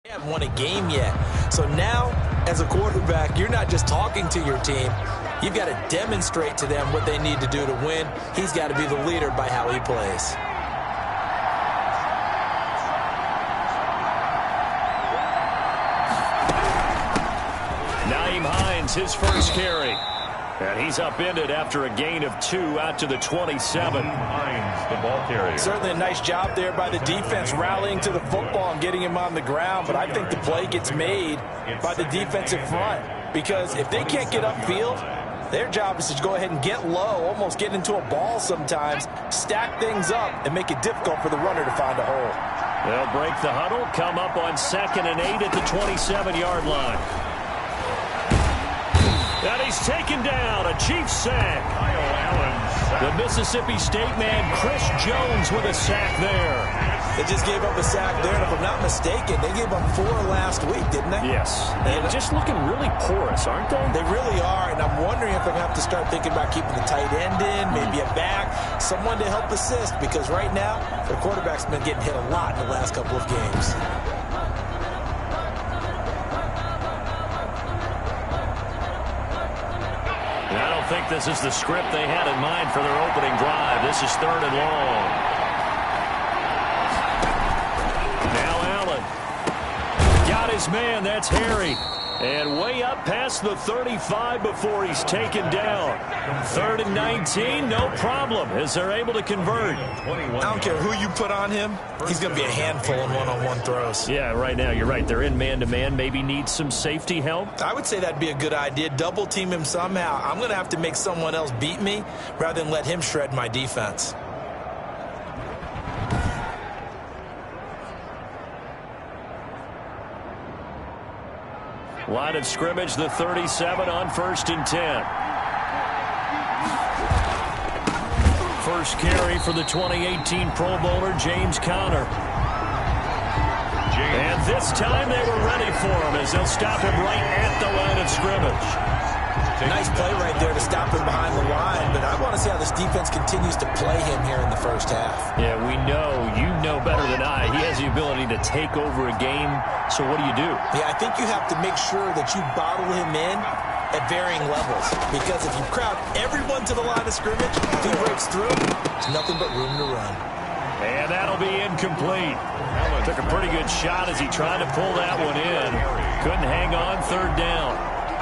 Haven't won a game yet. So now, as a quarterback, you're not just talking to your team. You've got to demonstrate to them what they need to do to win. He's got to be the leader by how he plays. Nyheim Hines, his first carry. And he's upended after a gain of 2 out to the 27. Hines, the ball carrier. Certainly a nice job there by the defense rallying to the football and getting him on the ground. But I think the play gets made by the defensive front. Because if they can't get upfield, their job is to go ahead and get low, almost get into a ball sometimes, stack things up, and make it difficult for the runner to find a hole. They'll break the huddle, come up on 2nd and 8 at the 27-yard line. And he's taken down, a Chiefs sack. The Mississippi State man, Chris Jones, with a sack there. They just gave up a sack there, and if I'm not mistaken, they gave up 4 last week, didn't they? Yes. And just looking really porous, aren't they? They really are, and I'm wondering if they're going to have to start thinking about keeping the tight end in, maybe a back, someone to help assist, because right now, their quarterback's been getting hit a lot in the last couple of games. I don't think this is the script they had in mind for their opening drive. This is 3rd and long. Now Allen. Got his man. That's Harry. And way up past the 35 before he's taken down. 3rd and 19, no problem, as they're able to convert. I don't care who you put on him. He's going to be a handful in one-on-one throws. Yeah, right now, you're right. They're in man-to-man. Maybe need some safety help. I would say that'd be a good idea. Double team him somehow. I'm going to have to make someone else beat me rather than let him shred my defense. Line of scrimmage, the 37 on 1st and 10. First carry for the 2018 Pro Bowler, James Conner. And this time they were ready for him as they'll stop him right at the line of scrimmage. Nice play right there to stop him behind the line, but I want to see how this defense continues to play him here in the first half. Yeah, we know, you know better than I, he has the ability to take over a game, so what do you do? Yeah, I think you have to make sure that you bottle him in at varying levels, because if you crowd everyone to the line of scrimmage, if he breaks through, there's nothing but room to run. And that'll be incomplete. Took a pretty good shot as he tried to pull that one in. Couldn't hang on, 3rd down.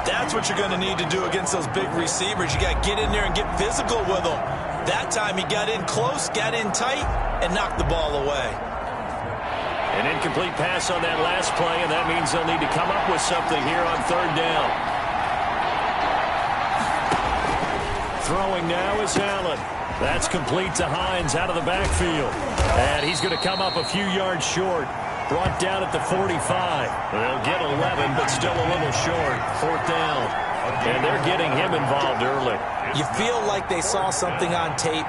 That's what you're going to need to do against those big receivers. You got to get in there and get physical with them. That time he got in close, got in tight, and knocked the ball away. An incomplete pass on that last play, and that means they'll need to come up with something here on 3rd down. Throwing now is Allen. That's complete to Hines out of the backfield. And he's going to come up a few yards short. Brought down at the 45. They'll get 11, but still a little short. 4th down. And they're getting him involved early. You feel like they saw something on tape,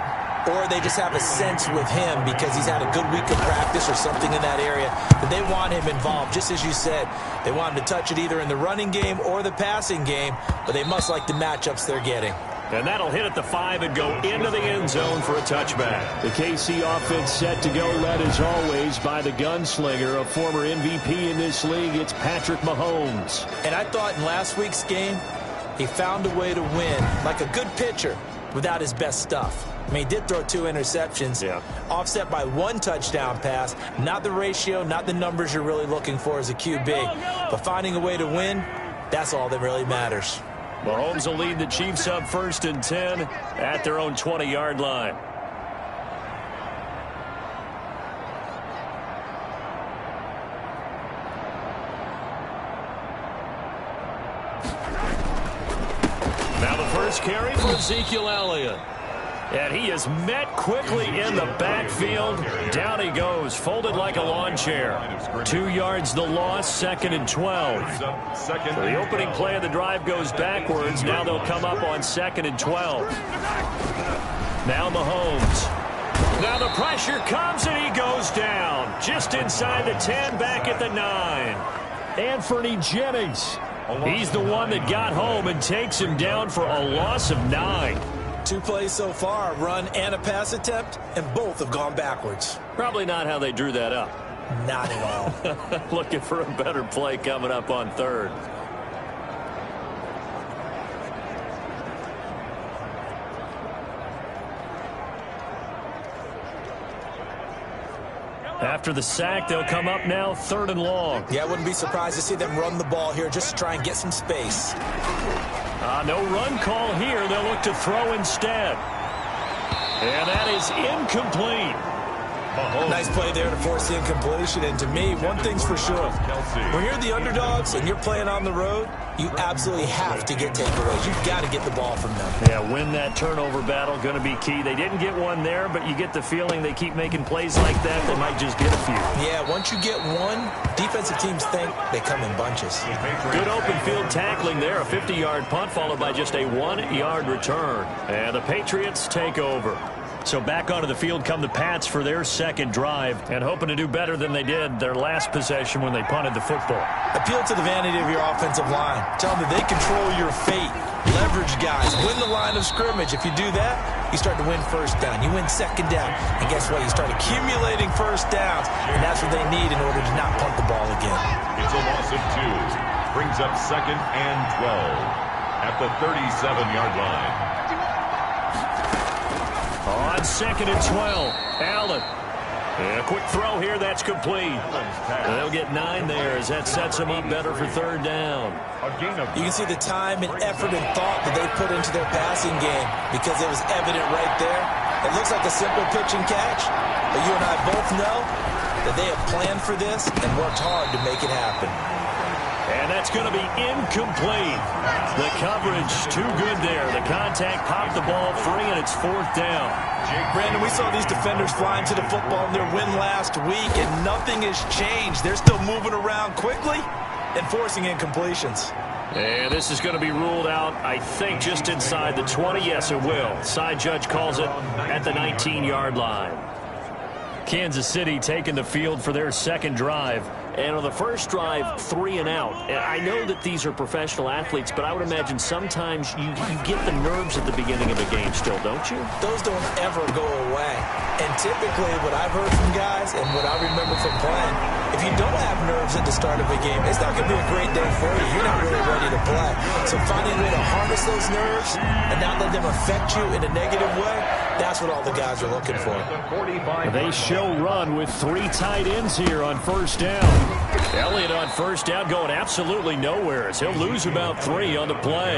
or they just have a sense with him because he's had a good week of practice or something in that area that they want him involved. Just as you said, they want him to touch it either in the running game or the passing game, but they must like the matchups they're getting. And that'll hit at the 5 and go into the end zone for a touchback. The KC offense set to go, led as always by the gunslinger, a former MVP in this league. It's Patrick Mahomes. And I thought in last week's game, he found a way to win, like a good pitcher, without his best stuff. I mean, he did throw 2 interceptions, offset by 1 touchdown pass. Not the ratio, not the numbers you're really looking for as a QB. But finding a way to win, that's all that really matters. Mahomes will lead the Chiefs up 1st and 10 at their own 20-yard line. Now the first carry for Ezekiel Elliott. And he is met quickly in the backfield. Down he goes, folded like a lawn chair. 2 yards the loss, 2nd and 12. So the opening play of the drive goes backwards. Now they'll come up on 2nd and 12. Now Mahomes. Now the pressure comes and he goes down. Just inside the 10, back at the 9. Anthony Jennings. He's the one that got home and takes him down for a loss of 9. 2 plays so far, a run and a pass attempt, and both have gone backwards. Probably not how they drew that up. Not at all. Looking for a better play coming up on third. After the sack, they'll come up now 3rd and long. Yeah, I wouldn't be surprised to see them run the ball here just to try and get some space. No run call here. They'll look to throw instead. And that is incomplete. Nice play there to force the incompletion. And to me, one thing's for sure. When you're the underdogs and you're playing on the road, you absolutely have to get takeaways. You've got to get the ball from them. Yeah, win that turnover battle, going to be key. They didn't get one there, but you get the feeling they keep making plays like that, they might just get a few. Yeah, once you get one, defensive teams think they come in bunches. Good open field tackling there. A 50-yard punt followed by just a 1-yard return. And the Patriots take over. So back onto the field come the Pats for their second drive and hoping to do better than they did their last possession when they punted the football. Appeal to the vanity of your offensive line. Tell them that they control your fate. Leverage guys. Win the line of scrimmage. If you do that, you start to win first down. You win second down. And guess what? You start accumulating first downs. And that's what they need in order to not punt the ball again. It's a loss of 2. Brings up 2nd and 12 at the 37-yard line. On 2nd and 12, Allen. And a quick throw here, that's complete. They'll get 9 there as that sets them up better for 3rd down. You can see the time and effort and thought that they put into their passing game because it was evident right there. It looks like a simple pitch and catch, but you and I both know that they have planned for this and worked hard to make it happen. And that's going to be incomplete. The coverage too good there. The contact popped the ball free, and it's 4th down. Brandon, we saw these defenders flying to the football in their win last week, and nothing has changed. They're still moving around quickly and forcing incompletions. And this is going to be ruled out, I think, just inside the 20. Yes, it will. Side judge calls it at the 19-yard line. Kansas City taking the field for their second drive. And on the first drive, 3 and out. And I know that these are professional athletes, but I would imagine sometimes you get the nerves at the beginning of a game still, don't you? Those don't ever go away. And typically what I've heard from guys and what I remember from playing, if you don't have nerves at the start of a game, it's not going to be a great day for you. You're not really ready to play. So finding a way to harness those nerves and not let them affect you in a negative way, that's what all the guys are looking for. They show run with 3 tight ends here on first down. Elliott on first down going absolutely nowhere as he'll lose about 3 on the play.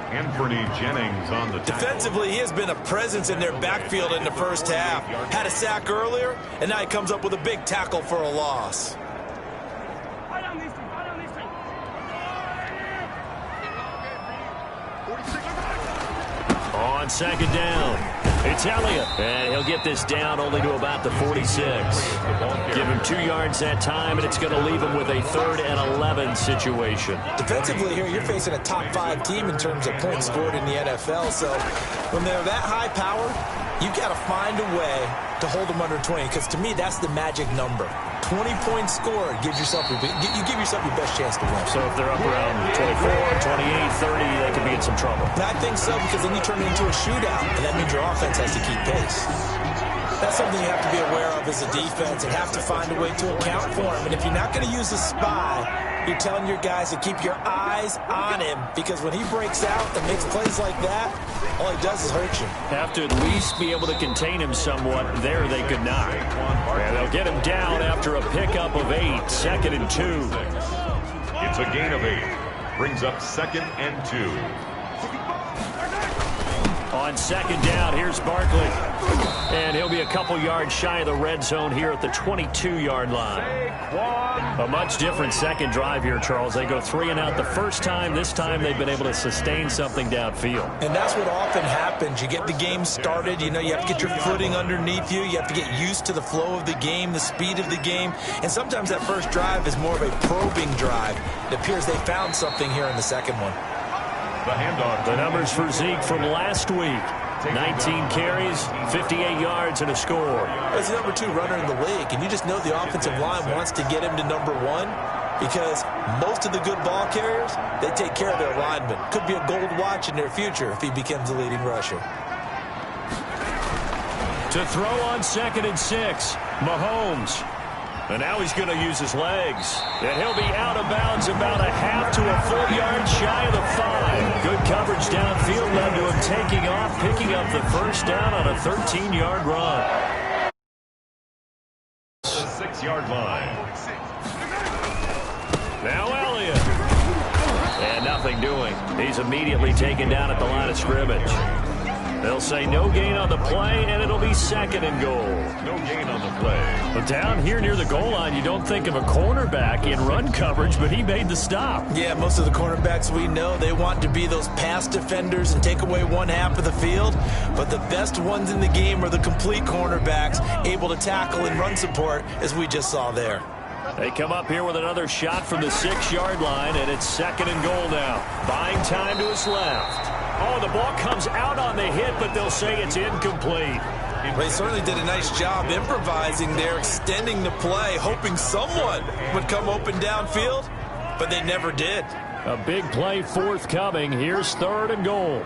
Anthony Jennings on the tackle. Defensively, he has been a presence in their backfield in the first half. Had a sack earlier, and now he comes up with a big tackle for a loss. On second down, it's Elliott. And he'll get this down only to about the 46. Give him 2 yards that time, and it's going to leave him with a 3rd and 11 situation. Defensively here, you're facing a top 5 team in terms of points scored in the NFL. So when they're that high powered, you've got to find a way to hold them under 20. Because to me, that's the magic number. 20 points scored gives yourself you give yourself your best chance to win. So if they're up around 24, 28, 30, they could be in some trouble. And I think so, because then you turn it into a shootout, and that means your offense has to keep pace. That's something you have to be aware of as a defense and have to find a way to account for him. And if you're not going to use a spy, you're telling your guys to keep your eyes on him, because when he breaks out and makes plays like that, all he does is hurt you. Have to at least be able to contain him somewhat. There they could not. And they'll get him down after a pickup of 8, 2nd and 2. It's a gain of 8. Brings up 2nd and 2. On second down, here's Barkley. And he'll be a couple yards shy of the red zone here at the 22-yard line. A much different second drive here, Charles. They go 3 and out the first time. This time they've been able to sustain something downfield. And that's what often happens. You get the game started. You know, you have to get your footing underneath you. You have to get used to the flow of the game, the speed of the game. And sometimes that first drive is more of a probing drive. It appears they found something here in the second one. The handoff. The numbers for Zeke from last week. 19 carries, 58 yards, and a score. He's the number 2 runner in the league, and you just know the offensive line wants to get him to number 1 because most of the good ball carriers, they take care of their linemen. Could be a gold watch in their future if he becomes the leading rusher. To throw on 2nd and 6, Mahomes. And now he's going to use his legs. And he'll be out of bounds about a half to a full yard shy of the 5. Good coverage downfield led to him taking off, picking up the first down on a 13-yard run. The 6-yard line. Now Elliott. And nothing doing. He's immediately taken down at the line of scrimmage. They'll say no gain on the play, and it'll be 2nd and goal. No gain on the play. But down here near the goal line, you don't think of a cornerback in run coverage, but he made the stop. Yeah, most of the cornerbacks we know, they want to be those pass defenders and take away one half of the field. But the best ones in the game are the complete cornerbacks, able to tackle and run support, as we just saw there. They come up here with another shot from the 6-yard line, and it's 2nd and goal now. Buying time to his left. Oh, the ball comes out on the hit, but they'll say it's incomplete. They certainly did a nice job improvising there, extending the play, hoping someone would come open downfield, but they never did. A big play forthcoming. Here's 3rd and goal.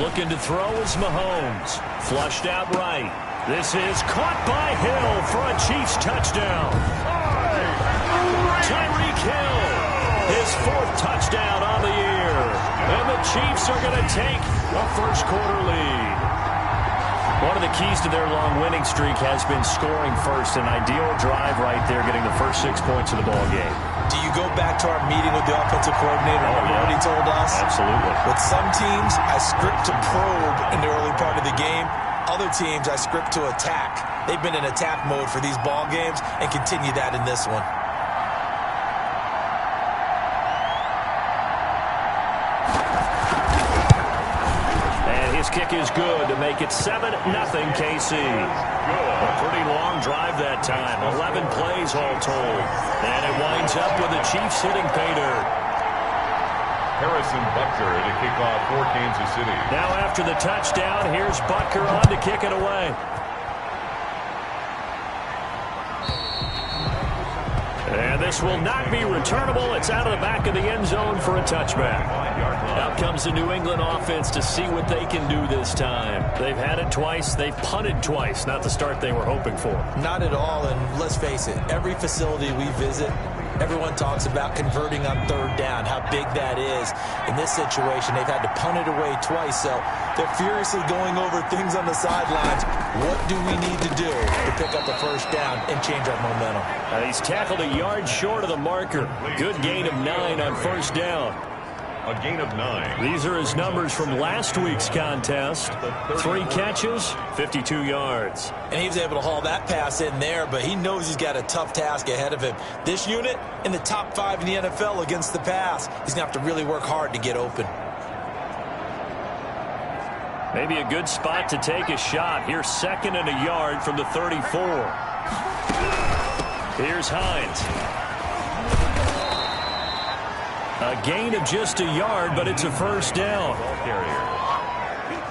Looking to throw is Mahomes. Flushed out right. This is caught by Hill for a Chiefs touchdown. Tyreek Hill, his 4th touchdown on the year. And the Chiefs are going to take a first-quarter lead. One of the keys to their long winning streak has been scoring first. An ideal drive right there, getting the first 6 points of the ball game. Do you go back to our meeting with the offensive coordinator? Remember what he told us? Absolutely. With some teams, I script to probe in the early part of the game. Other teams, I script to attack. They've been in attack mode for these ball games and continue that in this one. And his kick is good to make it 7-0 KC. A pretty long drive that time. 11 plays all told. And it winds up with the Chiefs hitting pay dirt. Harrison Butker to kick off for Kansas City. Now after the touchdown, here's Butker on to kick it away. And this will not be returnable. It's out of the back of the end zone for a touchback. Out comes the New England offense to see what they can do this time. They've had it twice. They've punted twice. Not the start they were hoping for. Not at all, and let's face it, every facility we visit, everyone talks about converting on 3rd down, how big that is. In this situation, they've had to punt it away twice, so they're furiously going over things on the sidelines. What do we need to do to pick up the first down and change our momentum? He's tackled a yard short of the marker. Good gain of 9 on first down. A gain of 9. These are his numbers from last week's contest. 3 catches, 52 yards. And he was able to haul that pass in there, but he knows he's got a tough task ahead of him. This unit in the top 5 in the NFL against the pass. He's going to have to really work hard to get open. Maybe a good spot to take a shot. Here's 2nd and a yard from the 34. Here's Hines. A gain of just a yard, but it's a first down.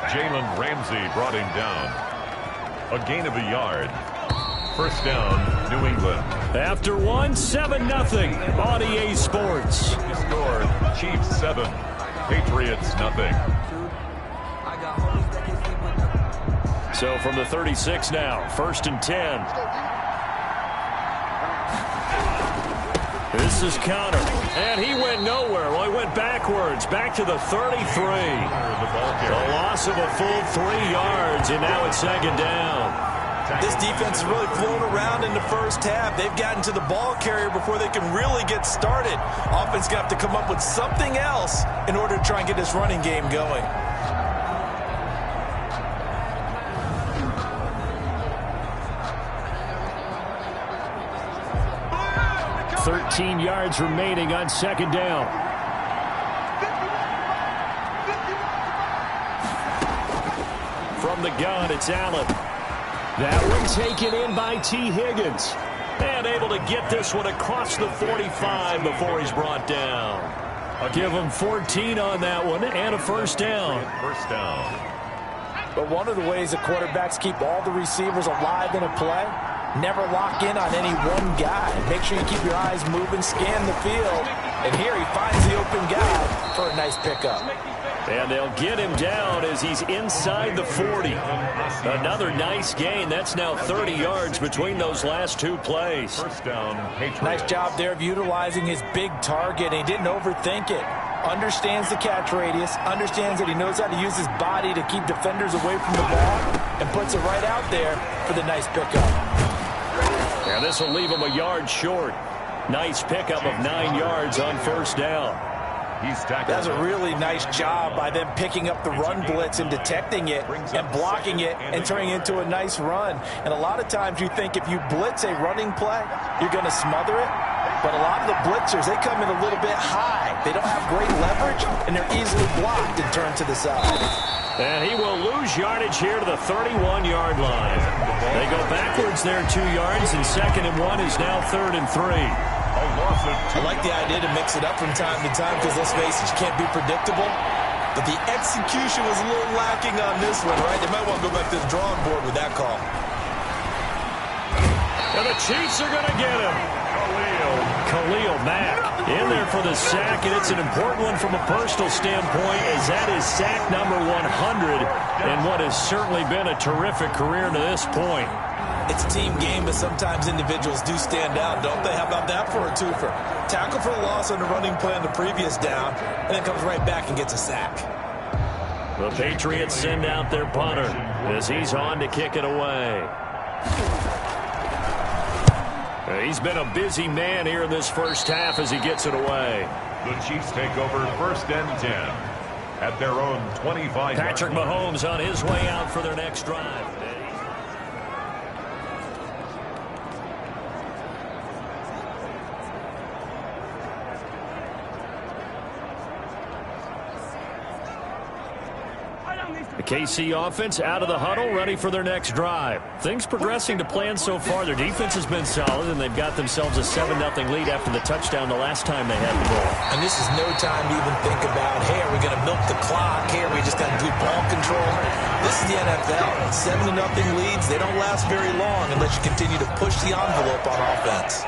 Jalen Ramsey brought him down. A gain of a yard. First down, New England. After one, 7-0 on EA Sports. Scored, Chiefs 7, Patriots nothing. So from the 36 now, 1st and 10. This is Connor, and he went nowhere. Well, he went backwards, back to the 33. A loss of a full 3 yards, and now it's 2nd down. This defense has really flown around in the first half. They've gotten to the ball carrier before they can really get started. Offense going to have to come up with something else in order to try and get this running game going. $13 yards remaining on 2nd down. From the gun, it's Allen. That one taken in by T. Higgins. And able to get this one across the 45 before he's brought down. I'll give him 14 on that one and a first down. First down. But one of the ways the quarterbacks keep all the receivers alive in a play, never lock in on any one guy. Make sure you keep your eyes moving, scan the field. And here he finds the open guy for a nice pickup. And they'll get him down as he's inside the 40. Another nice gain. That's now 30 yards between those last two plays. First down, Patriots. Nice job there of utilizing his big target. He didn't overthink it. Understands the catch radius. Understands that he knows how to use his body to keep defenders away from the ball. And puts it right out there for the nice pickup. And this will leave him a yard short. Nice pickup of 9 yards on first down. That's a really nice job by them picking up the run blitz and detecting it and blocking it and turning it into a nice run. And a lot of times you think if you blitz a running play, you're going to smother it. But a lot of the blitzers, they come in a little bit high. They don't have great leverage, and they're easily blocked and turned to the side. And he will lose yardage here to the 31-yard line. They go backwards there 2 yards, and 2nd and 1 is now 3rd and 3. I like the idea to mix it up from time to time because, let's face it, you can't be predictable. But the execution was a little lacking on this one, right? They might want to go back to the drawing board with that call. And the Chiefs are going to get him. Khalil Mack in there for the sack, and it's an important one from a personal standpoint as that is sack number 100 and what has certainly been a terrific career to this point. It's a team game, but sometimes individuals do stand out, don't they? How about that for a twofer? Tackle for the loss on the running play on the previous down, and then comes right back and gets a sack. The Patriots send out their punter as he's on to kick it away. He's been a busy man here in this first half as he gets it away. The Chiefs take over 1st and 10 at their own 25. Patrick Mahomes on his way out for their next drive. The KC offense out of the huddle, ready for their next drive. Things progressing to plan so far. Their defense has been solid, and they've got themselves a 7-0 lead after the touchdown the last time they had the ball. And this is no time to even think about, hey, are we going to milk the clock? Hey, are we just going to do ball control? This is the NFL. 7-0 leads, they don't last very long unless you continue to push the envelope on offense.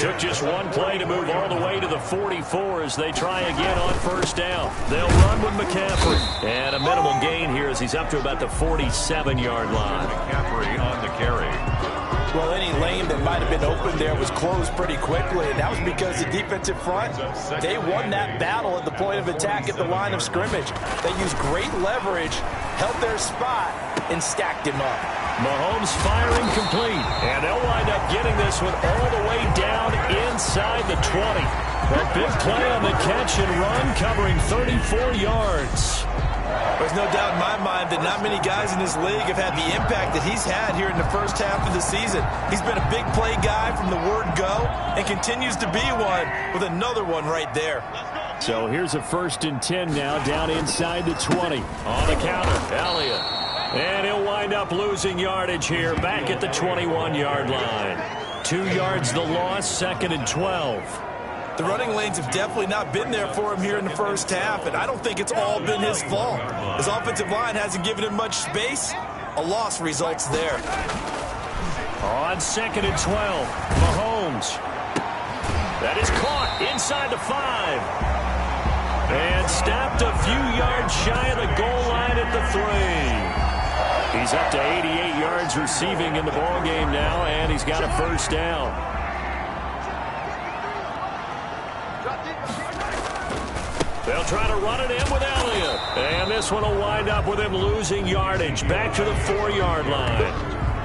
Took just one play to move all the way to the 44 as they try again on first down. They'll run with McCaffrey. And a minimal gain here as he's up to about the 47-yard line. McCaffrey on the carry. Well, any lane that might have been open there was closed pretty quickly, and that was because the defensive front, they won that battle at the point of attack at the line of scrimmage. They used great leverage, held their spot, and stacked him up. Mahomes firing complete, and they'll wind up getting this one all the way down inside the 20. A big play on the catch and run, covering 34 yards. There's no doubt in my mind that not many guys in this league have had the impact that he's had here in the first half of the season. He's been a big play guy from the word go and continues to be one with another one right there. So here's a 1st and 10 now down inside the 20. On the counter, Elliott. And he'll wind up losing yardage here back at the 21-yard line. 2 yards the loss, 2nd and 12. The running lanes have definitely not been there for him here in the first half, and I don't think it's all been his fault. His offensive line hasn't given him much space. A loss results there. On 2nd and 12, Mahomes. That is caught inside the 5. And stopped a few yards shy of the goal line at the 3. He's up to 88 yards receiving in the ballgame now, and he's got a first down. They'll try to run it in with Elliott. And this one will wind up with him losing yardage back to the 4-yard line.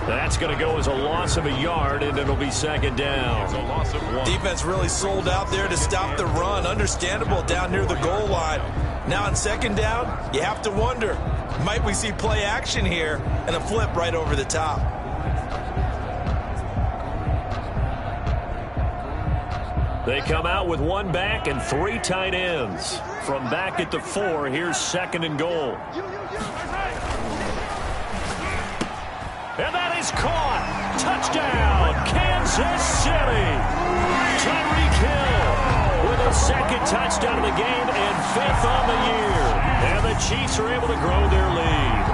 That's going to go as a loss of a yard, and it'll be 2nd down. It's a loss of 1. Defense really sold out there to stop the run. Understandable down near the goal line. Now on 2nd down, you have to wonder, might we see play action here and a flip right over the top? They come out with 1 back and 3 tight ends. From back at the 4, here's 2nd and goal. And that is caught. Touchdown, Kansas City. Tyreek Hill with a 2nd touchdown of the game and 5th on the year. And the Chiefs are able to grow their lead.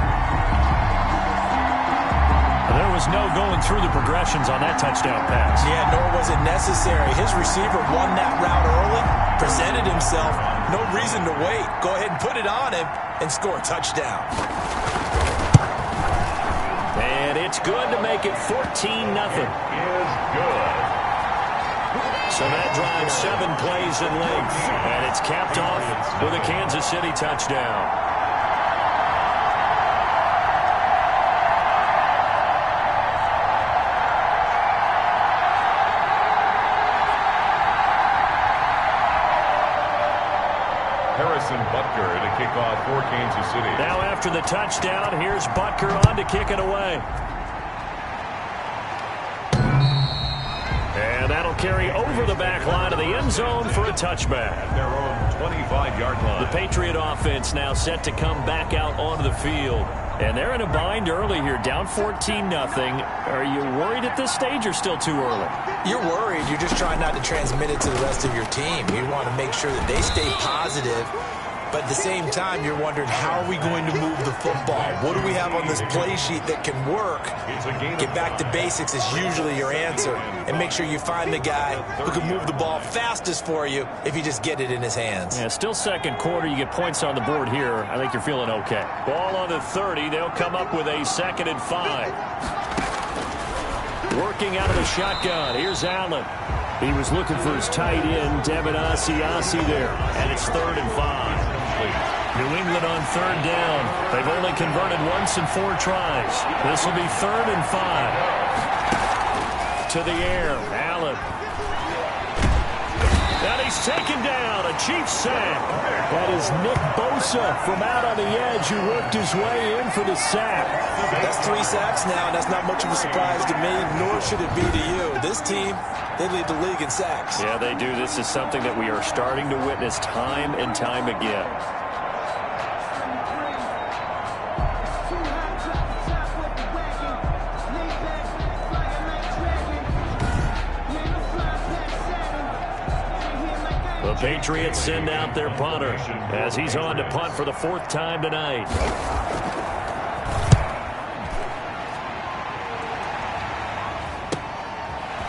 There was no going through the progressions on that touchdown pass. Yeah, nor was it necessary. His receiver won that route early, presented himself. No reason to wait. Go ahead and put it on him and score a touchdown. And it's good to make it 14-0. Is good. So that drives 7 plays in length. And it's capped off with a Kansas City touchdown. Butker to kick off for Kansas City. Now after the touchdown, here's Butker on to kick it away. And that'll carry over the back line of the end zone for a touchback. At their own 25-yard line. The Patriot offense now set to come back out onto the field. And they're in a bind early here, down 14-0. Are you worried at this stage or still too early? You're worried. You're just trying not to transmit it to the rest of your team. You want to make sure that they stay positive. But at the same time, you're wondering, how are we going to move the football? What do we have on this play sheet that can work? Get back to basics is usually your answer. And make sure you find the guy who can move the ball fastest for you if you just get it in his hands. Yeah, still second quarter. You get points on the board here. I think you're feeling okay. Ball on the 30. They'll come up with a 2nd and 5. Working out of the shotgun. Here's Allen. He was looking for his tight end, Devin Asiasi there. And it's 3rd and 5. New England on 3rd down. They've only converted once in 4 tries. This will be 3rd and 5. To the air. Allen. And he's taken down. A Chiefs sack. That is Nick Bosa from out on the edge who worked his way in for the sack. That's 3 sacks now, and that's not much of a surprise to me, nor should it be to you. This team, they lead the league in sacks. Yeah, they do. This is something that we are starting to witness time and time again. The Patriots send out their punter as he's on to punt for the 4th time tonight.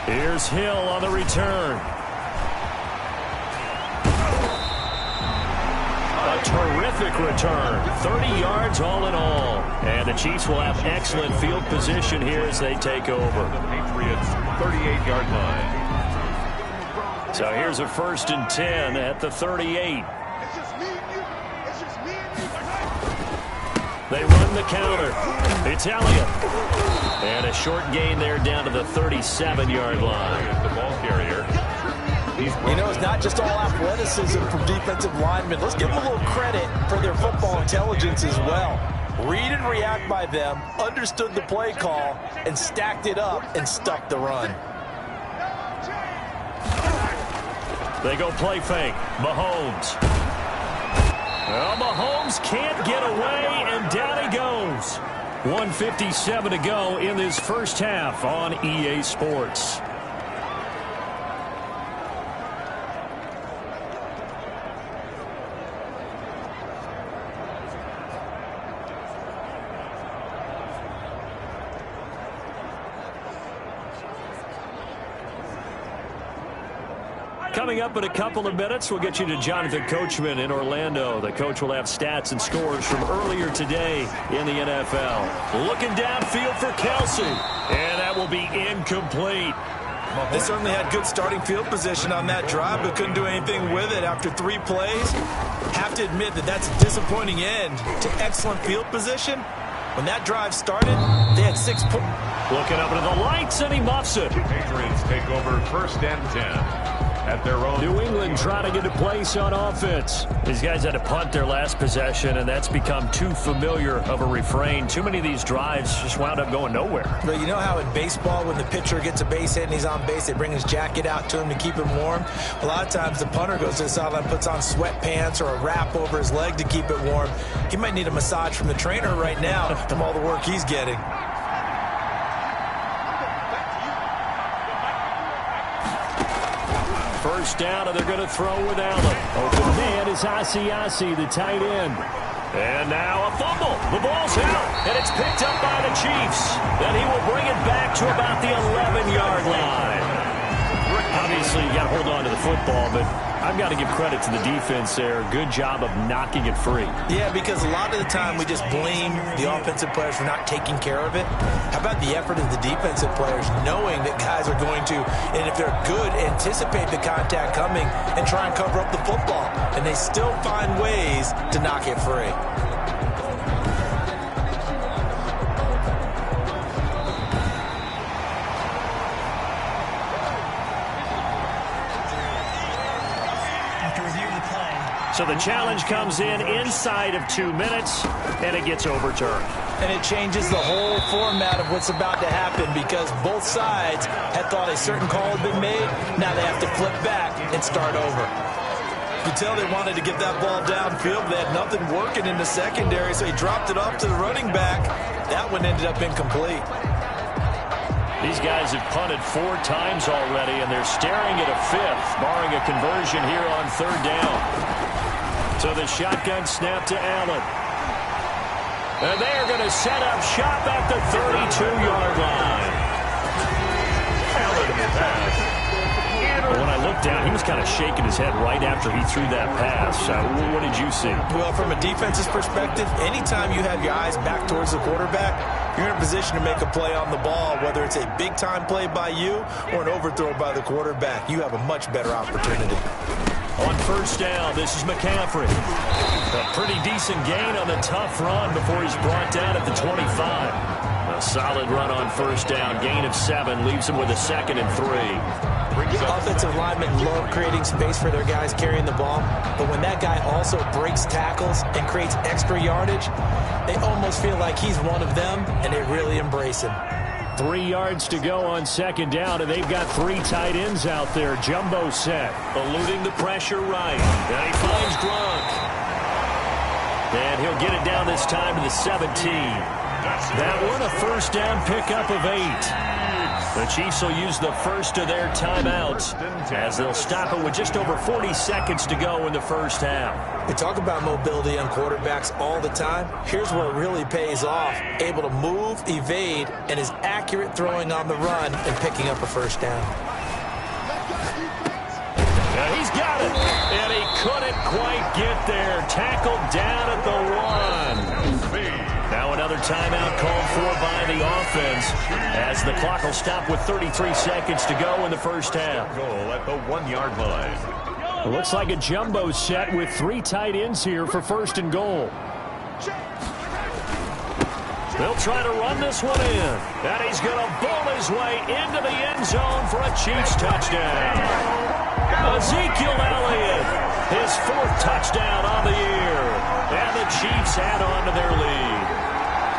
Here's Hill on the return. A terrific return. 30 yards all in all. And the Chiefs will have excellent field position here as they take over. The Patriots 38-yard line. So here's a 1st and 10 at the 38. They run the counter. It's Elliott. And a short gain there down to the 37-yard line. The ball carrier. You know, it's not just all athleticism from defensive linemen. Let's give them a little credit for their football intelligence as well. Read and react by them, understood the play call, and stacked it up and stuck the run. They go play fake. Mahomes. Well, Mahomes can't get away, and down he goes. 1:57 to go in this first half on EA Sports. Coming up in a couple of minutes, we'll get you to Jonathan Coachman in Orlando. The coach will have stats and scores from earlier today in the NFL. Looking downfield for Kelsey, and that will be incomplete. They certainly had good starting field position on that drive, but couldn't do anything with it after 3 plays. Have to admit that that's a disappointing end to excellent field position. When that drive started, they had 6 points. Looking up into the lights, and he muffs it. Patriots take over 1st and 10. At their own. New England trying to get a place on offense. These guys had to punt their last possession, and that's become too familiar of a refrain. Too many of these drives just wound up going nowhere. But you know how in baseball, when the pitcher gets a base hit and he's on base, they bring his jacket out to him to keep him warm? A lot of times the punter goes to the sideline, puts on sweatpants or a wrap over his leg to keep it warm. He might need a massage from the trainer right now from all the work he's getting. First down, and they're going to throw with Allen. Open man is Asiasi, the tight end. And now a fumble. The ball's out, and it's picked up by the Chiefs. Then he will bring it back to about the 11-yard line. Obviously, you got to hold on to the football, but I've got to give credit to the defense there. Good job of knocking it free. Yeah, because a lot of the time we just blame the offensive players for not taking care of it. How about the effort of the defensive players knowing that guys are going to, and if they're good, anticipate the contact coming and try and cover up the football. And they still find ways to knock it free. So the challenge comes in inside of 2 minutes, and it gets overturned. And it changes the whole format of what's about to happen because both sides had thought a certain call had been made. Now they have to flip back and start over. You could tell they wanted to get that ball downfield. They had nothing working in the secondary, so he dropped it off to the running back. That one ended up incomplete. These guys have punted 4 times already, and they're staring at a 5th, barring a conversion here on 3rd down. So the shotgun snap to Allen. And they are going to set up shop at the 32-yard line. Allen pass. When I looked down, he was kind of shaking his head right after he threw that pass. What did you see? Well, from a defense's perspective, anytime you have your eyes back towards the quarterback, you're in a position to make a play on the ball, whether it's a big-time play by you or an overthrow by the quarterback. You have a much better opportunity. On 1st down, this is McCaffrey. A pretty decent gain on the tough run before he's brought down at the 25. A solid run on 1st down. Gain of 7 leaves him with a 2nd and 3. Offensive linemen love creating space for their guys carrying the ball, but when that guy also breaks tackles and creates extra yardage, they almost feel like he's one of them, and they really embrace him. 3 yards to go on 2nd down, and they've got 3 tight ends out there. Jumbo set, eluding the pressure right. And he finds Gronk. And he'll get it down this time to the 17. That one a 1st down pickup of 8. The Chiefs will use the first of their timeouts as they'll stop it with just over 40 seconds to go in the 1st half. We talk about mobility on quarterbacks all the time. Here's where it really pays off. Able to move, evade, and is accurate throwing on the run and picking up a 1st down. Yeah, he's got it, and he couldn't quite get there. Tackled down at the 1. Now another timeout called for by the offense as the clock will stop with 33 seconds to go in the 1st half. Goal at the 1-yard line. It looks like a jumbo set with 3 tight ends here for 1st and goal. They'll try to run this one in, and he's going to bowl his way into the end zone for a Chiefs touchdown. Ezekiel Elliott, his 4th touchdown on the year, and the Chiefs add on to their lead.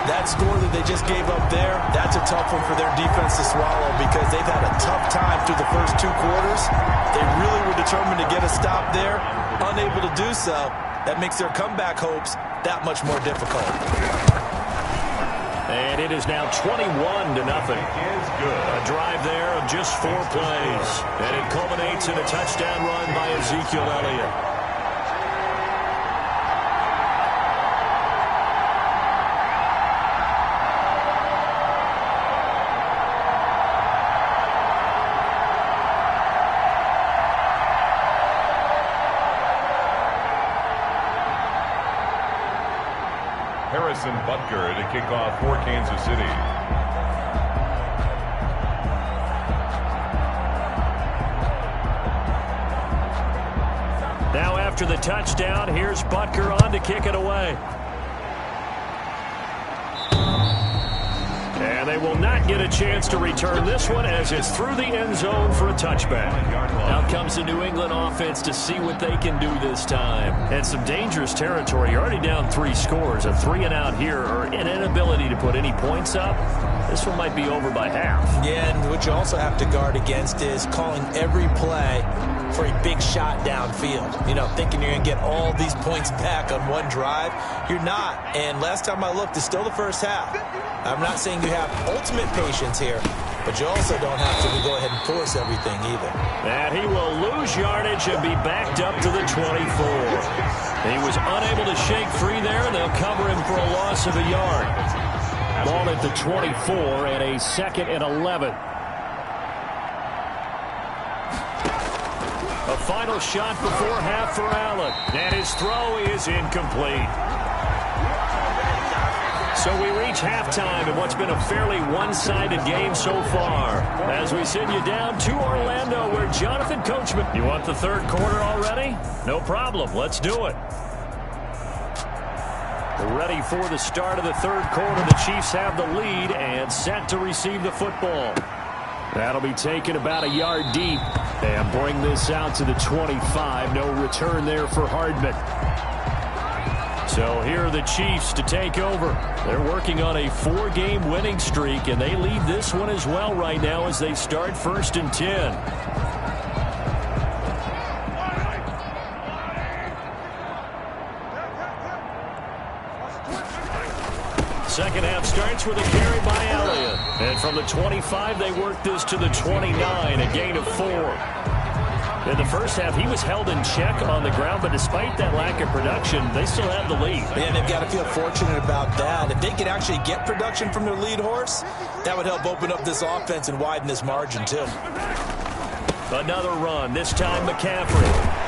That score that they just gave up there, that's a tough one for their defense to swallow because they've had a tough time through the first 2 quarters. They really were determined to get a stop there, unable to do so. That makes their comeback hopes that much more difficult. And it is now 21-0. A drive there of just 4 plays. And it culminates in a touchdown run by Ezekiel Elliott. Harrison Butker to kick off for Kansas City. Now after the touchdown, here's Butker on to kick it away. And they will not get a chance to return this one as it's through the end zone for a touchback. Out comes the New England offense to see what they can do this time. And some dangerous territory. You're already down 3 scores. A 3-and-out here or an inability to put any points up. This one might be over by half. Yeah, and what you also have to guard against is calling every play for a big shot downfield. You know, thinking you're going to get all these points back on one drive. You're not. And last time I looked, it's still the first half. I'm not saying you have ultimate patience here, but you also don't have to go ahead and force everything either. And he will lose yardage and be backed up to the 24. He was unable to shake free there, and they'll cover him for a loss of a yard. Ball at the 24 and a 2nd and 11. A final shot before half for Allen. And his throw is incomplete. So we reach halftime in what's been a fairly one-sided game so far. As we send you down to Orlando, where Jonathan Coachman... You want the third quarter already? No problem. Let's do it. We're ready for the start of the third quarter. The Chiefs have the lead and set to receive the football. That'll be taken about a yard deep. And bring this out to the 25. No return there for Hardman. So here are the Chiefs to take over. They're working on a 4-game winning streak, and they lead this one as well right now as they start 1st and 10. Second half starts with a carry by Elliott. And from the 25, they work this to the 29, a gain of 4. In the first half, he was held in check on the ground, but despite that lack of production, they still have the lead. Man, they've got to feel fortunate about that. If they could actually get production from their lead horse, that would help open up this offense and widen this margin, too. Another run, this time McCaffrey.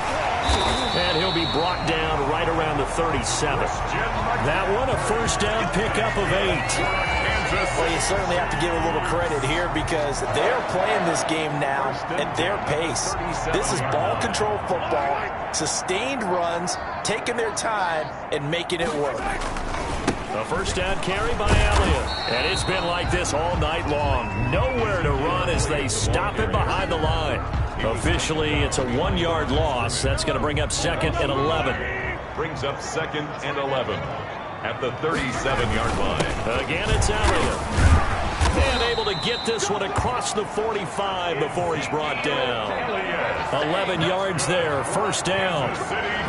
And he'll be brought down right around the 37. That one, a first down pickup of 8. Well, you certainly have to give a little credit here because they're playing this game now at their pace. This is ball control football, sustained runs, taking their time, and making it work. A first down carry by Elliott. And it's been like this all night long. Nowhere to run as they stop him behind the line. Officially, it's a 1-yard loss. That's going to bring up 2nd and 11. Brings up 2nd and 11 at the 37-yard line. Again, it's Elliott. And able to get this one across the 45 before he's brought down. 11 yards there, first down.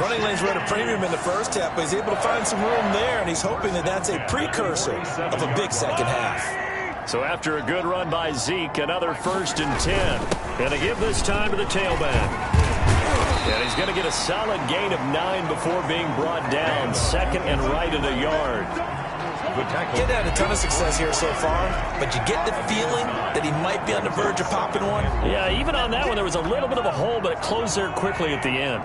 Running lanes were at a premium in the first half, but he's able to find some room there, and he's hoping that that's a precursor of a big second half. So after a good run by Zeke, another 1st and 10. Going to give this time to the tailback. And he's going to get a solid gain of 9 before being brought down. 2nd and right at a yard. He's had a ton of success here so far, but you get the feeling that he might be on the verge of popping one. Yeah, even on that one, there was a little bit of a hole, but it closed there quickly at the end.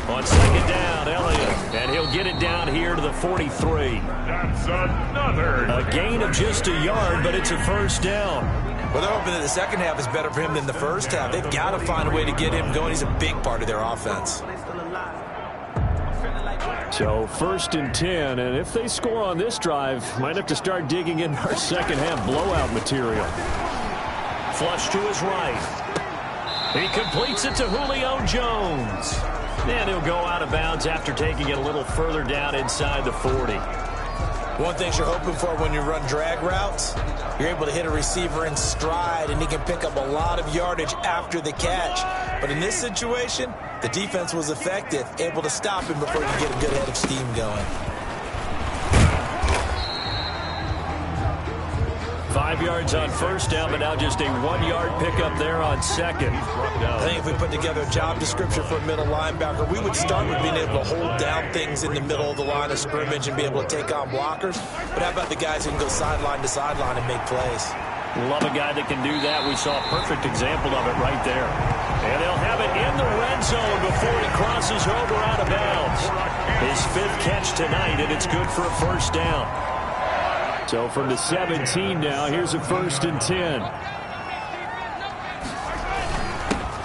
On 2nd down, Elliott, and he'll get it down here to the 43. That's another. A gain of just a yard, but it's a first down. Well, they're hoping that the second half is better for him than the first half. They've got to find a way to get him going. He's a big part of their offense. So 1st and 10, and if they score on this drive, might have to start digging in our second half blowout material. Flush to his right. He completes it to Julio Jones. And he'll go out of bounds after taking it a little further down inside the 40. One thing you're hoping for when you run drag routes, you're able to hit a receiver in stride, and he can pick up a lot of yardage after the catch. But in this situation, the defense was effective, able to stop him before he could get a good head of steam going. 5 yards on first down, but now just a 1-yard pickup there on 2nd. I think if we put together a job description for a middle linebacker, we would start with being able to hold down things in the middle of the line of scrimmage and be able to take on blockers. But how about the guys who can go sideline to sideline and make plays? Love a guy that can do that. We saw a perfect example of it right there. And they'll have it in the red zone before he crosses over out of bounds. His 5th catch tonight, and it's good for a first down. So from the 17 now, here's a 1st and 10.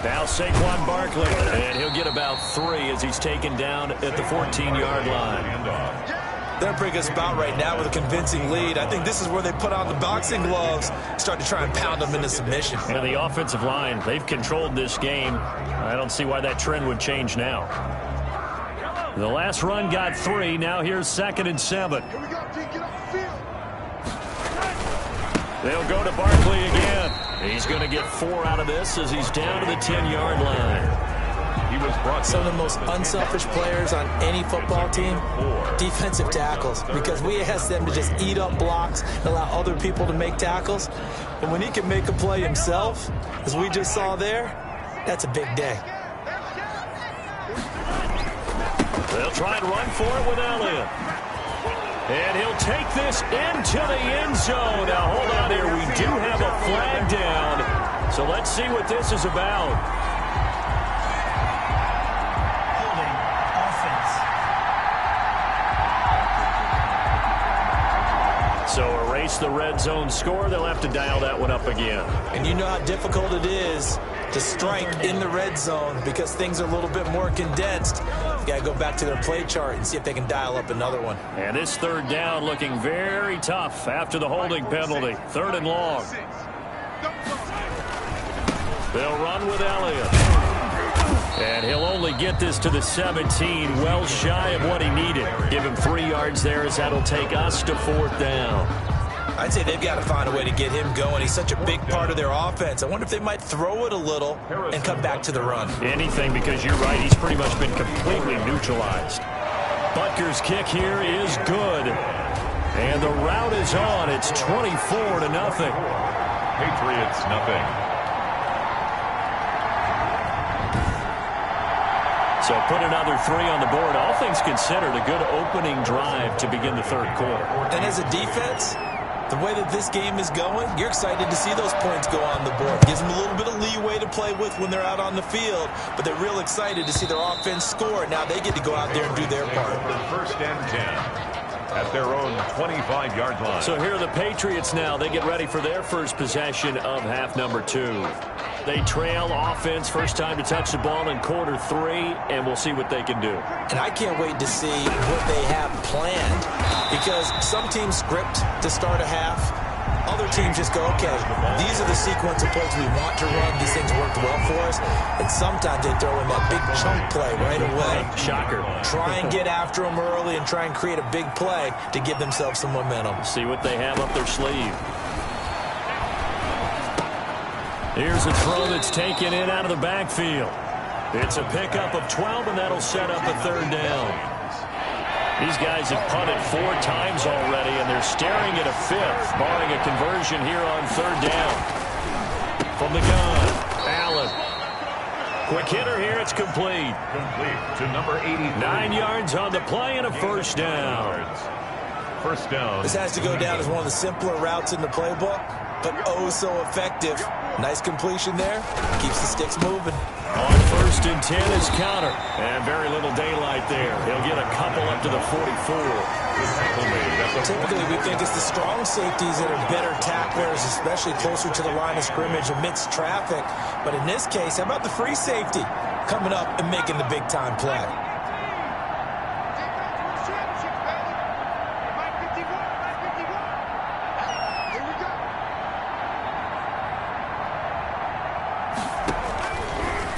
Now Saquon Barkley, and he'll get about 3 as he's taken down at the 14-yard line. They're in a pretty good spot right now with a convincing lead. I think this is where they put on the boxing gloves, start to try and pound them into submission. And the offensive line, they've controlled this game. I don't see why that trend would change now. The last run got 3. Now here's 2nd and 7. They'll go to Barkley again. He's going to get 4 out of this as he's down to the 10-yard line. He was brought Some of the most unselfish players on any football team, defensive tackles, because we ask them to just eat up blocks and allow other people to make tackles. And when he can make a play himself, as we just saw there, that's a big day. They'll try and run for it with Elliott. And he'll take this into the end zone. Now, hold on here. We do have a flag down. So let's see what this is about. Holding offense. So erase the red zone score. They'll have to dial that one up again. And you know how difficult it is to strike in the red zone because things are a little bit more condensed. You got to go back to their play chart and see if they can dial up another one. And this third down looking very tough after the holding penalty. 3rd and long. They'll run with Elliott. And he'll only get this to the 17, well shy of what he needed. Give him 3 yards there as that'll take us to 4th down. I'd say they've got to find a way to get him going. He's such a big part of their offense. I wonder if they might throw it a little and come back to the run. Anything, because you're right, he's pretty much been completely neutralized. Butker's kick here is good. And the route is on. It's 24-0. Patriots, nothing. So put another 3 on the board. All things considered, a good opening drive to begin the 3rd quarter. And as a defense, the way that this game is going, you're excited to see those points go on the board. Gives them a little bit of leeway to play with when they're out on the field, but they're real excited to see their offense score. Now they get to go out there and do their part. 1st and 10 at their own 25-yard line. So here are the Patriots now. They get ready for their first possession of half number 2. They trail offense, first time to touch the ball in quarter 3, and we'll see what they can do. And I can't wait to see what they have planned, because some teams script to start a half. Other teams just go, okay, these are the sequence of plays we want to run. These things worked well for us. And sometimes they throw in that big chunk play right away. Shocker. Try and get after them early and try and create a big play to give themselves some momentum. See what they have up their sleeve. Here's a throw that's taken in out of the backfield. It's a pickup of 12, and that'll set up a 3rd down. These guys have punted 4 times already, and they're staring at a 5th, barring a conversion here on 3rd down. From the gun, Allen. Quick hitter here, it's complete. Complete to number 83. 9 yards on the play and a 1st down. 1st down. This has to go down as one of the simpler routes in the playbook, but oh so effective. Nice completion there. Keeps the sticks moving. On 1st and 10 is counter. And very little daylight there. He'll get a couple up to the 44. Typically, we think it's the strong safeties that are better tacklers, especially closer to the line of scrimmage amidst traffic. But in this case, how about the free safety coming up and making the big-time play?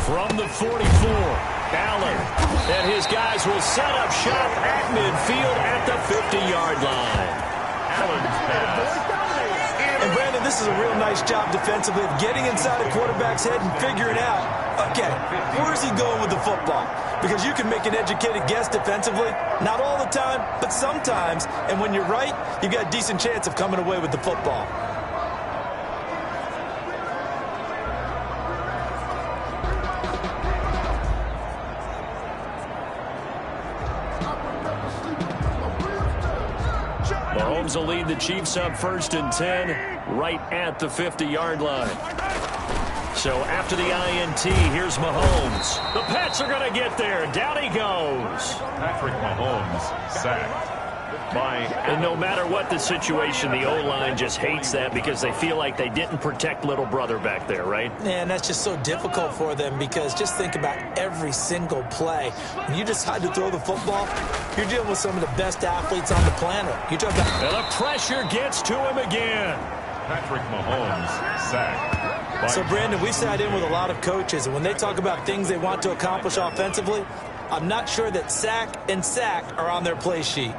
From the 44, Allen. And his guys will set up shop at midfield at the 50-yard line. Allen's pass. And Brandon, this is a real nice job defensively of getting inside a quarterback's head and figuring out, okay, where's he going with the football? Because you can make an educated guess defensively. Not all the time, but sometimes. And when you're right, you've got a decent chance of coming away with the football. Mahomes will lead the Chiefs up 1st and 10 right at the 50-yard line. So after the INT, here's Mahomes. The Pats are going to get there. Down he goes. Patrick Mahomes sacked. And no matter what the situation, the O-line just hates that because they feel like they didn't protect little brother back there, right? Yeah, and that's just so difficult for them because just think about every single play. When you decide to throw the football, you're dealing with some of the best athletes on the planet. You talk about... And the pressure gets to him again. Patrick Mahomes sacked. So, Brandon, we sat in with a lot of coaches, and when they talk about things they want to accomplish offensively, I'm not sure that sack and sack are on their play sheet.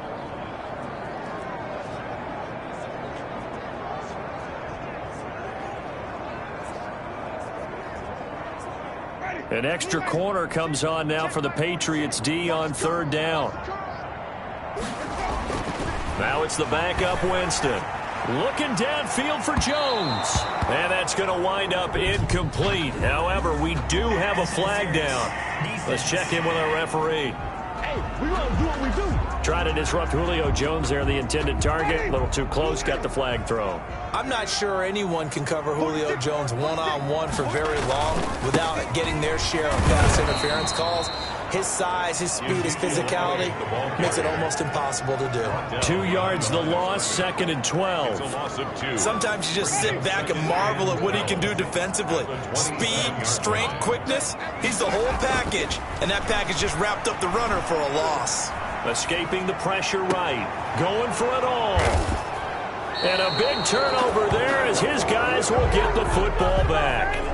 An extra corner comes on now for the Patriots D on 3rd down. Now it's the backup Winston. Looking downfield for Jones. And that's going to wind up incomplete. However, we do have a flag down. Let's check in with our referee. Hey, we want to do what we do. Try to disrupt Julio Jones there, the intended target. A little too close, got the flag thrown. I'm not sure anyone can cover Julio Jones one-on-one for very long without getting their share of pass interference calls. His size, his speed, his physicality makes it almost impossible to do. 2 yards the loss, 2nd and 12. Sometimes you just sit back and marvel at what he can do defensively. Speed, strength, quickness, he's the whole package. And that package just wrapped up the runner for a loss. Escaping the pressure right. Going for it all. And a big turnover there as his guys will get the football back.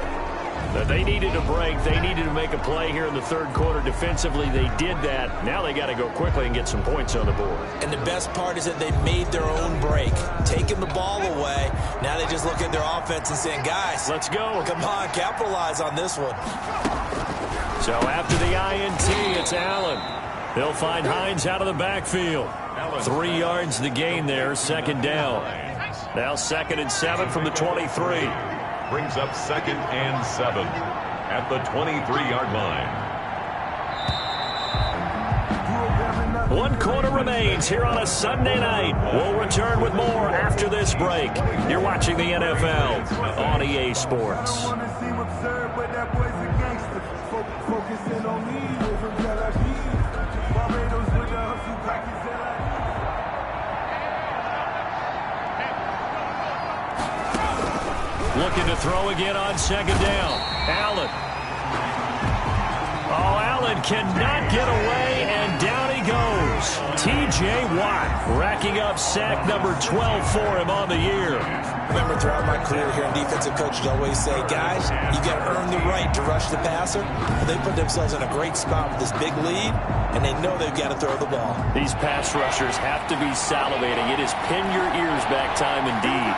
But they needed a break. They needed to make a play here in the 3rd quarter defensively. They did that. Now they got to go quickly and get some points on the board. And the best part is that they made their own break. Taking the ball away. Now they just look at their offense and saying, guys, let's go. Come on, capitalize on this one. So after the INT, it's Allen. They'll find Hines out of the backfield. 3 yards the gain there, 2nd down. Now 2nd and 7 from the 23. Brings up 2nd and 7 at the 23-yard line. 1 quarter remains here on a Sunday night. We'll return with more after this break. You're watching the NFL on EA Sports. Looking to throw again on 2nd down. Allen. Oh, Allen cannot get away, and down he goes. T.J. Watt racking up sack number 12 for him on the year. Remember, throughout my career here in defensive coaches always say, guys, you got to earn the right to rush the passer. They put themselves in a great spot with this big lead, and they know they've got to throw the ball. These pass rushers have to be salivating. It is pin your ears back time indeed.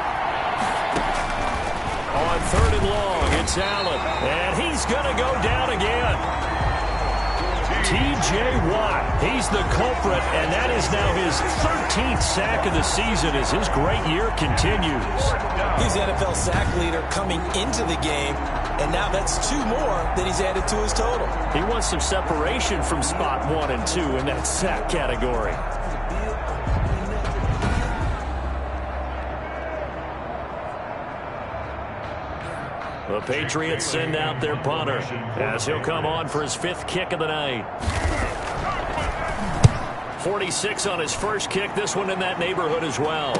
On 3rd and long, it's Allen, and he's going to go down again. T.J. Watt, he's the culprit, and that is now his 13th sack of the season as his great year continues. He's the NFL sack leader coming into the game, and now that's 2 more that he's added to his total. He wants some separation from spot 1 and 2 in that sack category. The Patriots send out their punter as he'll come on for his 5th kick of the night. 46 on his first kick, this one in that neighborhood as well.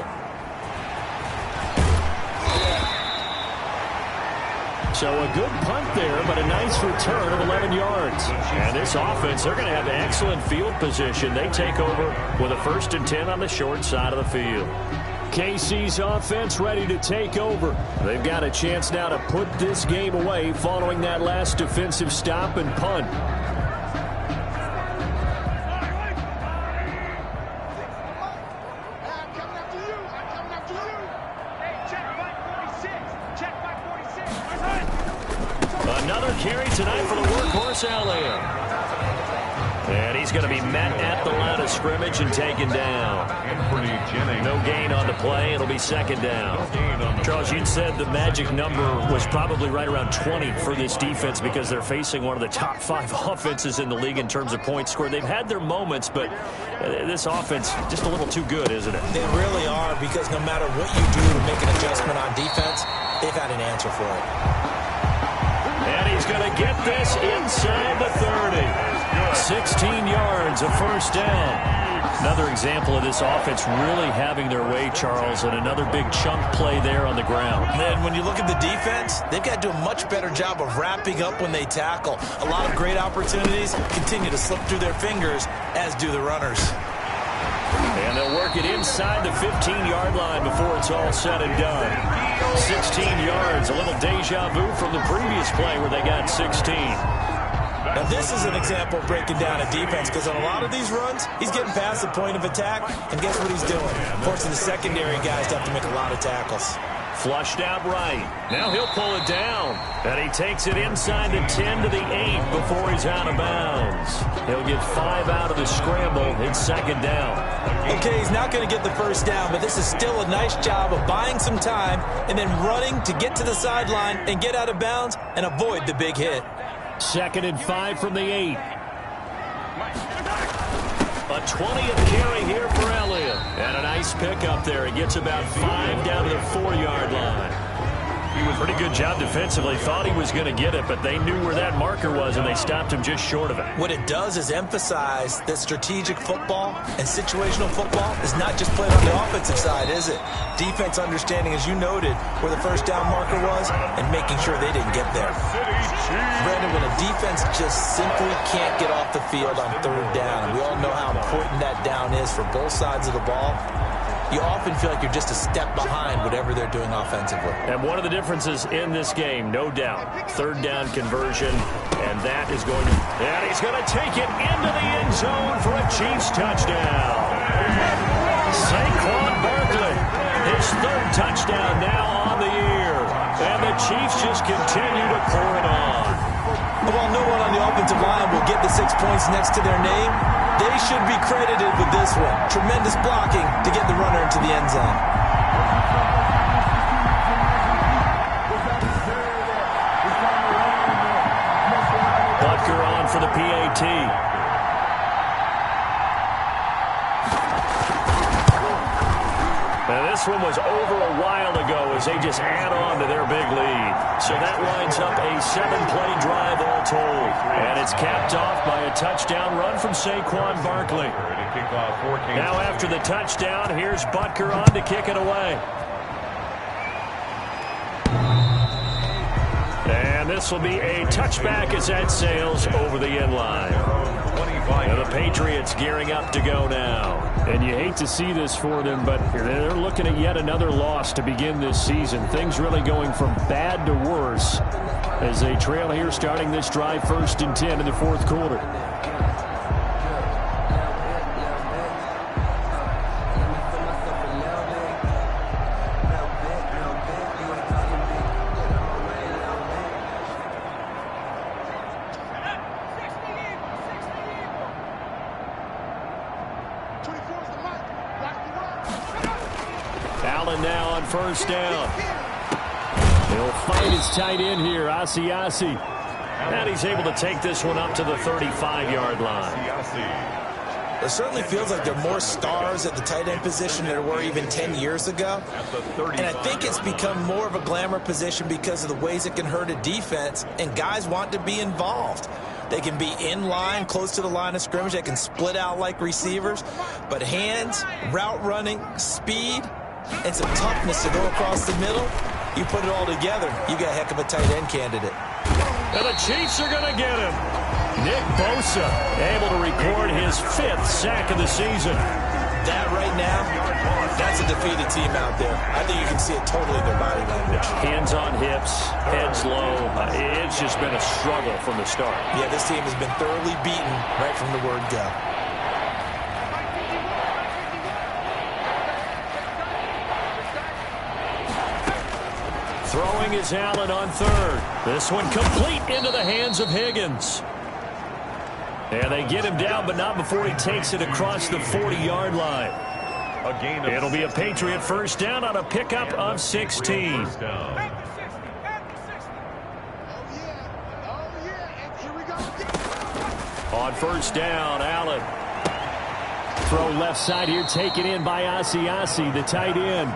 So a good punt there, but a nice return of 11 yards. And this offense, they're going to have excellent field position. They take over with a 1st and 10 on the short side of the field. KC's offense ready to take over. They've got a chance now to put this game away following that last defensive stop and punt. Another carry tonight for the workhorse Elliott. And he's going to be met at the line of scrimmage and taken down. No gain on the play. It'll be 2nd down. Charles, you'd said the magic number was probably right around 20 for this defense because they're facing one of the top 5 offenses in the league in terms of points scored. They've had their moments, but this offense just a little too good, isn't it? They really are, because no matter what you do to make an adjustment on defense, they've had an answer for it. And he's going to get this inside the 30. 16 yards, a 1st down. Another example of this offense really having their way, Charles, and another big chunk play there on the ground. And when you look at the defense, they've got to do a much better job of wrapping up when they tackle. A lot of great opportunities continue to slip through their fingers, as do the runners. And they'll work it inside the 15-yard line before it's all said and done. 16 yards, a little deja vu from the previous play where they got 16. Now, this is an example of breaking down a defense, because on a lot of these runs, he's getting past the point of attack, and guess what he's doing? Forcing the secondary guys to have to make a lot of tackles. Flushed out right. Now he'll pull it down. And he takes it inside the 10 to the 8 before he's out of bounds. He'll get 5 out of the scramble. It's second down. Okay, he's not going to get the first down, but this is still a nice job of buying some time and then running to get to the sideline and get out of bounds and avoid the big hit. 2nd and 5 from the 8. A 20th carry here for Elliott. And a nice pickup there. He gets about 5 down to the 4-yard line. He was pretty good job defensively. Thought he was going to get it, but they knew where that marker was, and they stopped him just short of it. What it does is emphasize that strategic football and situational football is not just played on the offensive side, is it? Defense understanding, as you noted, where the first down marker was and making sure they didn't get there. Brandon, when a defense just simply can't get off the field on 3rd down, and we all know how important that down is for both sides of the ball, you often feel like you're just a step behind whatever they're doing offensively. And one of the differences in this game, no doubt, 3rd down conversion, and that is going to... And he's going to take it into the end zone for a Chiefs touchdown. Saquon Barkley, his 3rd touchdown now on the year. And the Chiefs just continue to pour it on. While no one on the offensive line will get the 6 points next to their name, they should be credited with this one. Tremendous blocking to get the runner into the end zone. Butker on for the PAT. Now this one was over a while ago as they just add on to their big lead. So that winds up a 7-play drive all told. And it's capped off by a touchdown run from Saquon Barkley. Now after the touchdown, here's Butker on to kick it away. And this will be a touchback as that sails over the end line. And the Patriots gearing up to go now. And you hate to see this for them, but they're looking at yet another loss to begin this season. Things really going from bad to worse as they trail here starting this drive 1st and 10 in the 4th quarter. Allen now on 1st down. He'll find his tight end here, Asiasi. And he's able to take this one up to the 35-yard line. It certainly feels like there are more stars at the tight end position than there were even 10 years ago. And I think it's become more of a glamour position because of the ways it can hurt a defense, and guys want to be involved. They can be in line, close to the line of scrimmage. They can split out like receivers. But hands, route running, speed, and some toughness to go across the middle, you put it all together, you got a heck of a tight end candidate. And the Chiefs are going to get him. Nick Bosa able to record his 5th sack of the season. That right now, that's a defeated team out there. I think you can see it totally in their body language. Hands on hips, heads low. It's just been a struggle from the start. Yeah, this team has been thoroughly beaten right from the word go. Throwing is Allen on 3rd. This one complete into the hands of Higgins. And they get him down, but not before he takes it across the 40-yard line. It'll be a Patriot 1st down on a pickup of 16. On 1st down, Allen. Throw left side here, taken in by Asiasi, the tight end.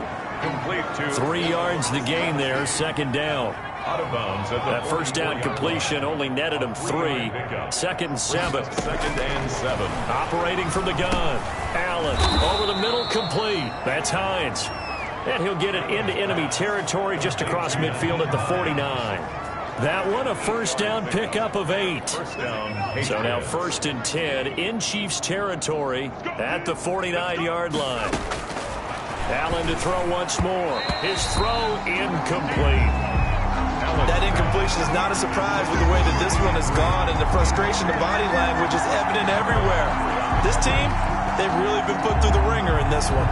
3 yards the gain there, 2nd down. That 1st down completion only netted him 3. 2nd and 7. Operating from the gun. Allen over the middle, complete. That's Hines. And he'll get it into enemy territory just across midfield at the 49. That one a 1st down pickup of 8. So now 1st and 10 in Chiefs territory at the 49-yard line. Allen to throw once more. His throw incomplete. That incompletion is not a surprise with the way that this one has gone, and the frustration, the body language is evident everywhere. This team, they've really been put through the ringer in this one.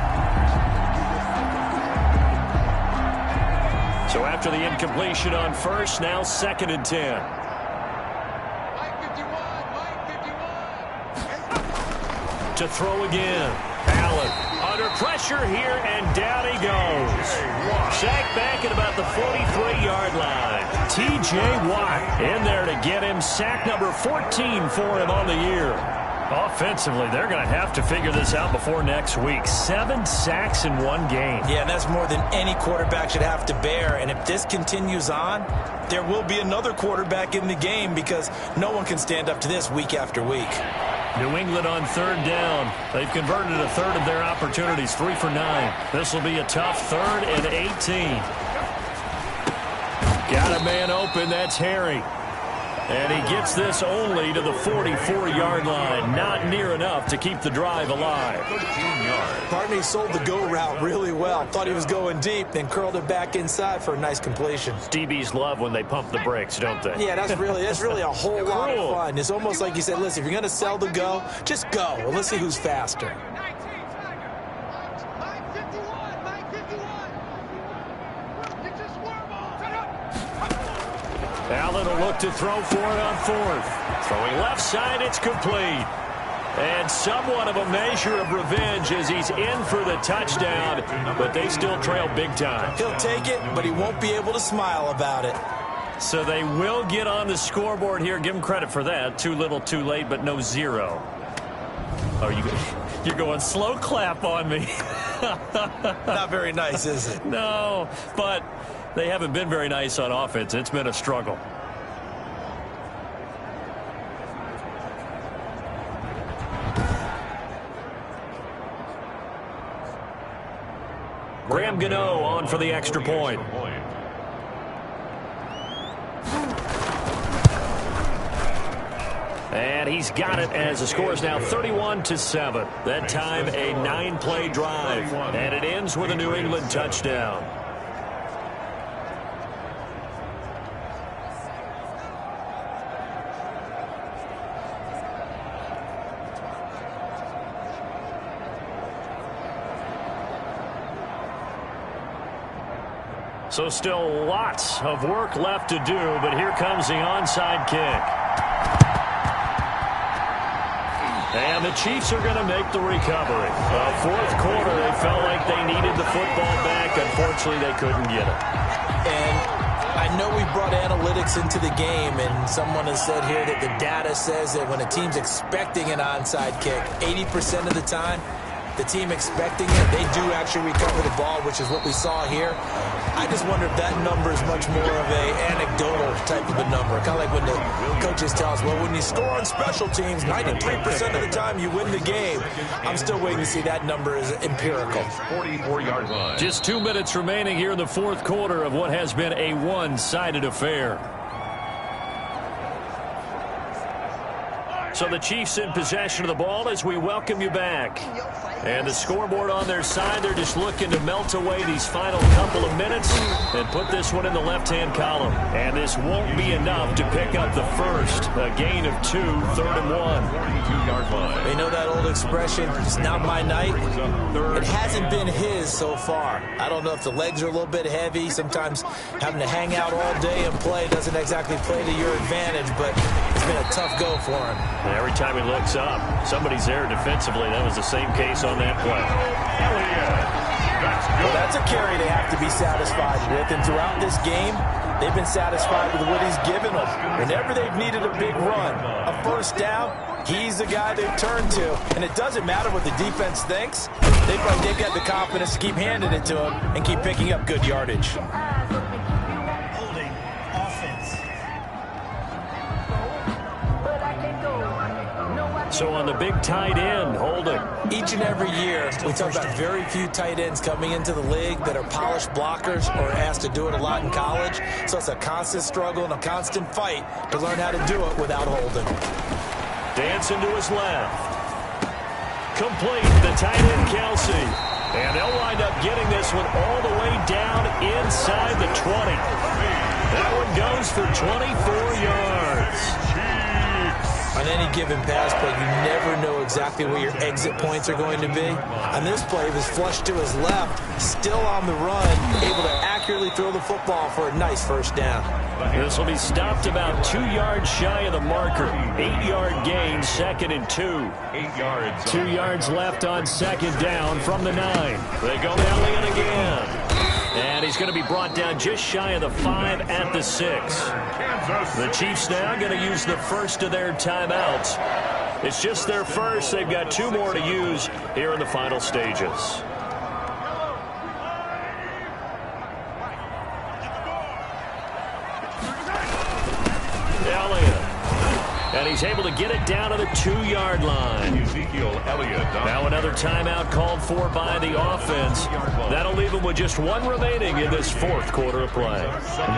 So after the incompletion on first, now 2nd and 10. To throw again. Allen under pressure here, and down he goes. Sacked back at about the 43-yard line. T.J. Watt in there to get him sack number 14 for him on the year. Offensively, they're going to have to figure this out before next week. 7 sacks in one game. Yeah, and that's more than any quarterback should have to bear. And if this continues on, there will be another quarterback in the game because no one can stand up to this week after week. New England on 3rd down. They've converted a third of their opportunities, 3 for 9. This will be a tough 3rd and 18. Got a man open. That's Harry. And he gets this only to the 44-yard line. Not near enough to keep the drive alive. Partney sold the go route really well. Thought he was going deep, then curled it back inside for a nice completion. DBs love when they pump the brakes, don't they? Yeah, that's really a whole lot of fun. It's almost like you said, listen, if you're going to sell the go, just go. Well, let's see who's faster. Allen will look to throw for it on 4th. Throwing left side, it's complete. And somewhat of a measure of revenge as he's in for the touchdown, but they still trail big time. He'll take it, but he won't be able to smile about it. So they will get on the scoreboard here. Give him credit for that. Too little, too late, but no 0. Oh, you're going slow clap on me. Not very nice, is it? No, but they haven't been very nice on offense. It's been a struggle. Graham Gano on for the extra point. And he's got it as the score is now 31-7. That time a 9-play drive. And it ends with a New England touchdown. So still lots of work left to do, but here comes the onside kick. And the Chiefs are going to make the recovery. Fourth quarter, they felt like they needed the football back. Unfortunately, they couldn't get it. And I know we brought analytics into the game, and someone has said here that the data says that when a team's expecting an onside kick, 80% of the time, the team expecting it, they do actually recover the ball, which is what we saw here. I just wonder if that number is much more of a anecdotal type of a number. Kind of like when the coaches tell us, well, when you score on special teams, 93% of the time you win the game. I'm still waiting to see that number is empirical. 44-yard line. Just 2 minutes remaining here in the fourth quarter of what has been a one-sided affair. So the Chiefs in possession of the ball as we welcome you back. And the scoreboard on their side, they're just looking to melt away these final couple of minutes and put this one in the left-hand column. And this won't be enough to pick up the first. A gain of 2, 3rd and 1. 42-yard line. You know that old expression, it's not my night? It hasn't been his so far. I don't know if the legs are a little bit heavy. Sometimes having to hang out all day and play doesn't exactly play to your advantage, but it's been a tough go for him. And every time he looks up, somebody's there defensively. That was the same case on that play. Well, that's a carry they have to be satisfied with, and throughout this game, they've been satisfied with what he's given them. Whenever they've needed a big run, a first down, he's the guy they've turned to. And it doesn't matter what the defense thinks. They've got the confidence to keep handing it to him and keep picking up good yardage. Holding offense. So on the big tight end, holding. Each and every year, we talk about very few tight ends coming into the league that are polished blockers or asked to do it a lot in college. So it's a constant struggle and a constant fight to learn how to do it without holding. Dancing to his left. Complete, the tight end, Kelsey. And they'll wind up getting this one all the way down inside the 20. That one goes for 24 yards. On any given pass play, you never know exactly where your exit points are going to be. On this play, it was flushed to his left, still on the run, able to accurately throw the football for a nice first down. This will be stopped about 2 yards shy of the marker. 8-yard gain, 2nd and 2. 8 yards. 2 yards left on 2nd down from the 9. They go Elliott again. And he's going to be brought down just shy of the 5 at the 6. The Chiefs now going to use the first of their timeouts. It's just their first. They've got 2 more to use here in the final stages. And he's able to get it down to the 2-yard line. Ezekiel Elliott. Now another timeout called for by the offense. That'll leave him with just 1 remaining in this 4th quarter of play.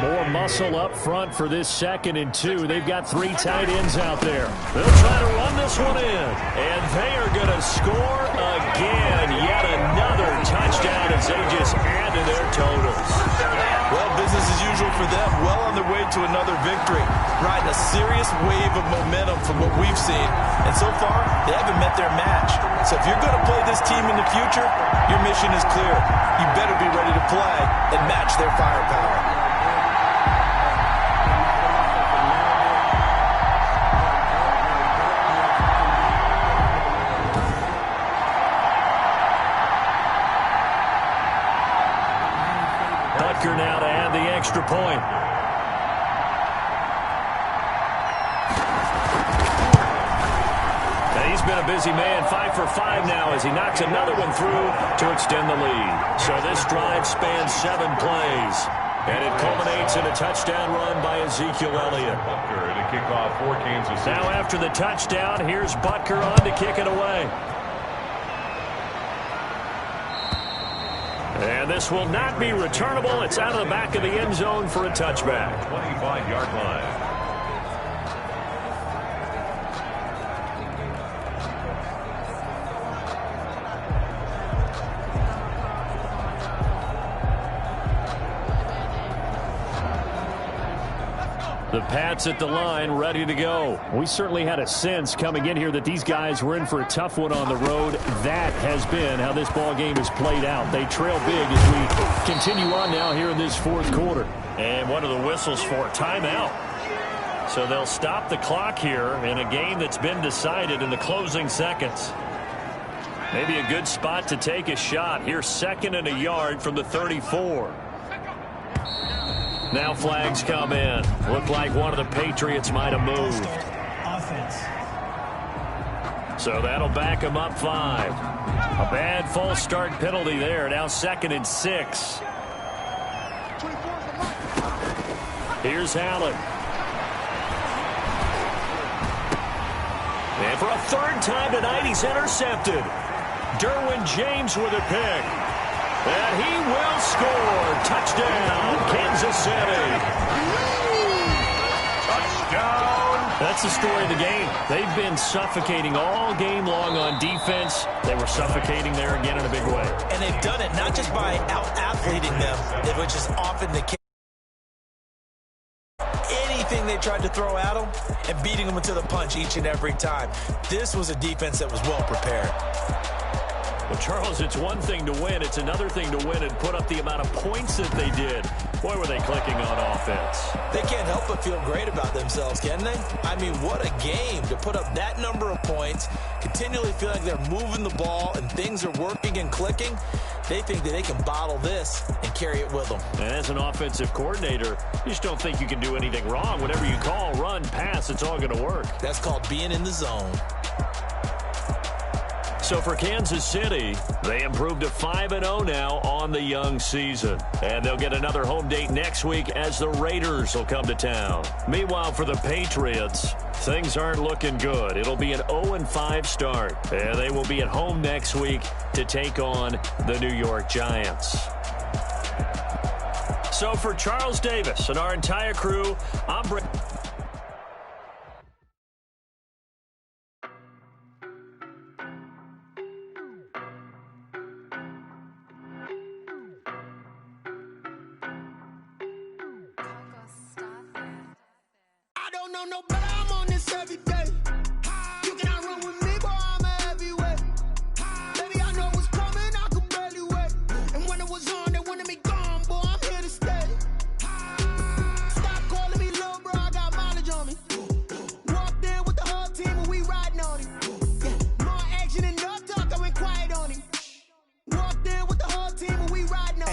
More muscle up front for this 2nd and 2. They've got 3 tight ends out there. They'll try to run this one in. And they are going to score again. Yet another touchdown as they just add to their totals. Well, business as usual for them. Well on their way to another victory. Riding a serious wave of momentum from what we've seen. And so far, they haven't met their match. So if you're going to play this team in the future, your mission is clear. You better be ready to play and match their firepower. Now to add the extra point. And he's been a busy man, 5 for 5 now as he knocks another one through to extend the lead. So this drive spans 7 plays. And it culminates in a touchdown run by Ezekiel Elliott. Butker to kick off for Kansas City. Now after the touchdown, here's Butker on to kick it away. And this will not be returnable. It's out of the back of the end zone for a touchback. 25-yard line. The Pats at the line, ready to go. We certainly had a sense coming in here that these guys were in for a tough one on the road. That has been how this ball game has played out. They trail big as we continue on now here in this 4th quarter. And one of the whistles for timeout. So they'll stop the clock here in a game that's been decided in the closing seconds. Maybe a good spot to take a shot. Here's 2nd and a yard from the 34. Now flags come in. Looked like one of the Patriots might have moved. Offense. So that'll back him up 5. A bad false start penalty there. Now 2nd and 6. Here's Allen. And for a 3rd time tonight, he's intercepted. Derwin James with a pick. And he will score. Touchdown, Kansas City. Touchdown. That's the story of the game. They've been suffocating all game long on defense. They were suffocating there again in a big way. And they've done it not just by out-athleting them, which is often the case. Anything they tried to throw at them and beating them to the punch each and every time. This was a defense that was well prepared. Well, Charles, it's one thing to win. It's another thing to win and put up the amount of points that they did. Boy, were they clicking on offense. They can't help but feel great about themselves, can they? I mean, what a game to put up that number of points, continually feel like they're moving the ball and things are working and clicking. They think that they can bottle this and carry it with them. And as an offensive coordinator, you just don't think you can do anything wrong. Whatever you call, run, pass, it's all going to work. That's called being in the zone. So for Kansas City, they improved to 5-0 now on the young season. And they'll get another home date next week as the Raiders will come to town. Meanwhile, for the Patriots, things aren't looking good. It'll be an 0-5 start. And they will be at home next week to take on the New York Giants. So for Charles Davis and our entire crew, I'm Brim. No, but I'm on this every day. You cannot run with me, boy, I'm a heavyweight. Baby, I know what's coming, I could barely wait. And when it was on, they wanted me gone, boy, I'm here to stay.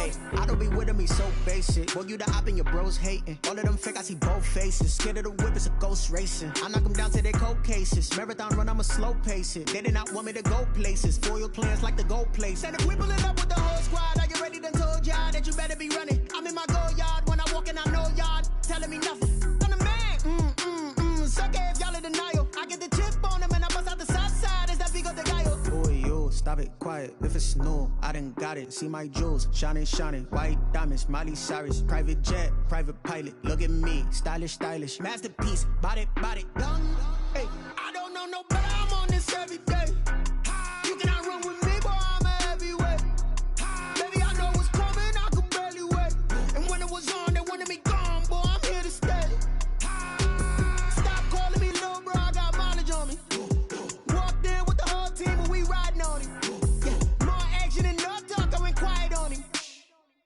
Hey, I don't be with me so basic. Boy, you the op and your bros hating. All of them fake, I see both faces. Scared of the whip, it's a ghost racing. I knock them down to their cold cases. Marathon run, I'ma slow pace it. They did not want me to go places. Foil plans like the goal place. And if we pulling up with the whole squad, are you ready? Done told y'all that you better be running. I'm in my go yard when I walk in, I know y'all telling me nothing. I'm the man. Suck it if y'all in denial. I get the chip on them and I bust out the south side. Is that Vigo the Gallo? Boy, yo, stop it, quiet. If it's new, I done got it. See my jewels, shining, shining. White diamonds, Miley Cyrus. Private jet, private pilot. Look at me, stylish, stylish. Masterpiece, body, done. Hey, I don't know no better. I'm on this every day. You cannot run with me, boy. I'm a heavyweight. Baby, I know what's coming. I could barely wait. And when it was on, they wanted me gone, boy. I'm here to stay. Stop calling me little bro. I got mileage on me. Walked in with the whole team and we riding on him. Yeah, more action and no talk. I went quiet on him.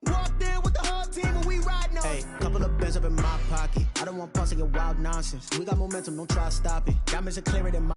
Walked in with the whole team and we riding on him. Hey, couple of bands up in my pocket. I don't want pause to get wild nonsense. We got momentum, don't try to stop it. Diamonds are clearer than my